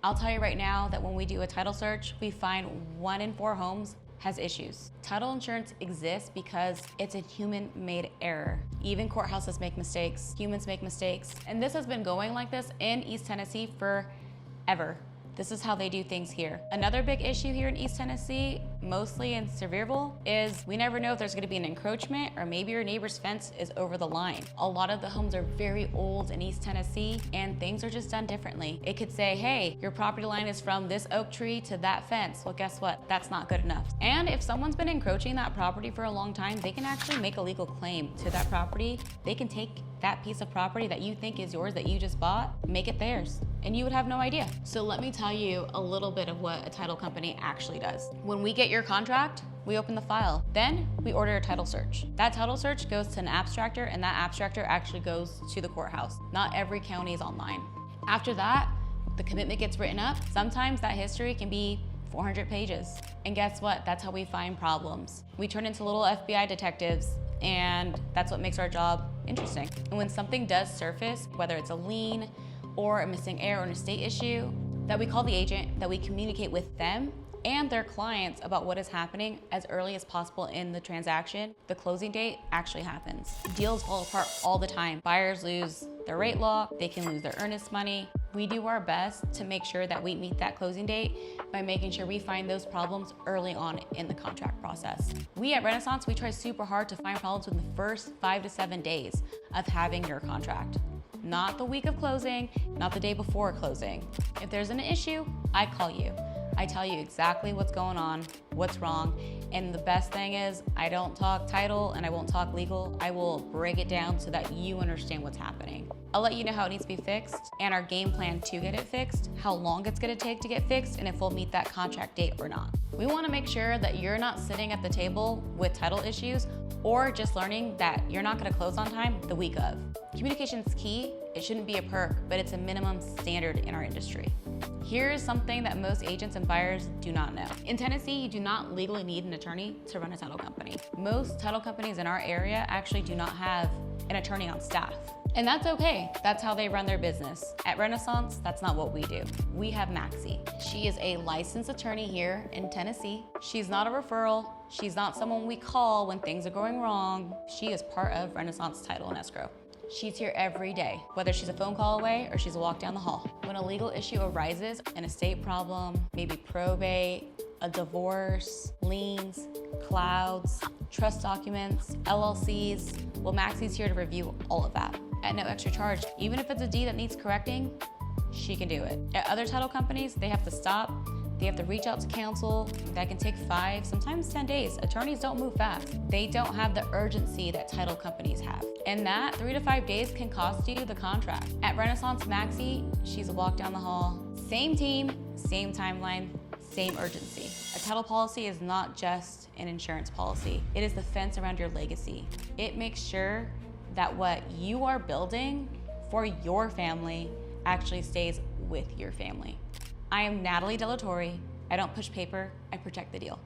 I'll tell you right now that when we do a title search, we find 1 in 4 homes has issues. Title insurance exists because it's a human-made error. Even courthouses make mistakes, humans make mistakes. And this has been going like this in East Tennessee forever. This is how they do things here. Another big issue here in East Tennessee, mostly in Sevierville, is we never know if there's gonna be an encroachment or maybe your neighbor's fence is over the line. A lot of the homes are very old in East Tennessee and things are just done differently. It could say, hey, your property line is from this oak tree to that fence. Well, guess what? That's not good enough. And if someone's been encroaching that property for a long time, they can actually make a legal claim to that property. They can take that piece of property that you think is yours that you just bought, make it theirs, and you would have no idea. So let me tell you a little bit of what a title company actually does. When we get your contract, we open the file. Then we order a title search. That title search goes to an abstractor, and that abstractor actually goes to the courthouse. Not every county is online. After that, the commitment gets written up. Sometimes that history can be 400 pages. And guess what? That's how we find problems. We turn into little FBI detectives, and that's what makes our job interesting. And when something does surface, whether it's a lien or a missing heir or an estate issue, that we call the agent, that we communicate with them and their clients about what is happening as early as possible in the transaction, the closing date actually happens. Deals fall apart all the time. Buyers lose their rate lock, they can lose their earnest money. We do our best to make sure that we meet that closing date by making sure we find those problems early on in the contract process. We at Renaissance, we try super hard to find problems within the first 5 to 7 days of having your contract. Not the week of closing, not the day before closing. If there's an issue, I call you. I tell you exactly what's going on, what's wrong, and the best thing is I don't talk title and I won't talk legal. I will break it down so that you understand what's happening. I'll let you know how it needs to be fixed and our game plan to get it fixed, how long it's gonna take to get fixed, and if we'll meet that contract date or not. We wanna make sure that you're not sitting at the table with title issues or just learning that you're not gonna close on time the week of. Communication's key. It shouldn't be a perk, but it's a minimum standard in our industry. Here's something that most agents and buyers do not know. In Tennessee, you do not legally need an attorney to run a title company. Most title companies in our area actually do not have an attorney on staff. And that's okay. That's how they run their business. At Renaissance, that's not what we do. We have Maxie. She is a licensed attorney here in Tennessee. She's not a referral. She's not someone we call when things are going wrong. She is part of Renaissance Title and Escrow. She's here every day, whether she's a phone call away or she's a walk down the hall. When a legal issue arises, an estate problem, maybe probate, a divorce, liens, clouds, trust documents, LLCs, well, Maxie's here to review all of that at no extra charge. Even if it's a deed that needs correcting, she can do it. At other title companies, they have to stop. They have to reach out to counsel. That can take 5, sometimes 10 days. Attorneys don't move fast. They don't have the urgency that title companies have. And that 3 to 5 days can cost you the contract. At Renaissance, Maxie, she's a walk down the hall. Same team, same timeline, same urgency. A title policy is not just an insurance policy. It is the fence around your legacy. It makes sure that what you are building for your family actually stays with your family. I am Nathalie De La Torre. I don't push paper, I protect the deal.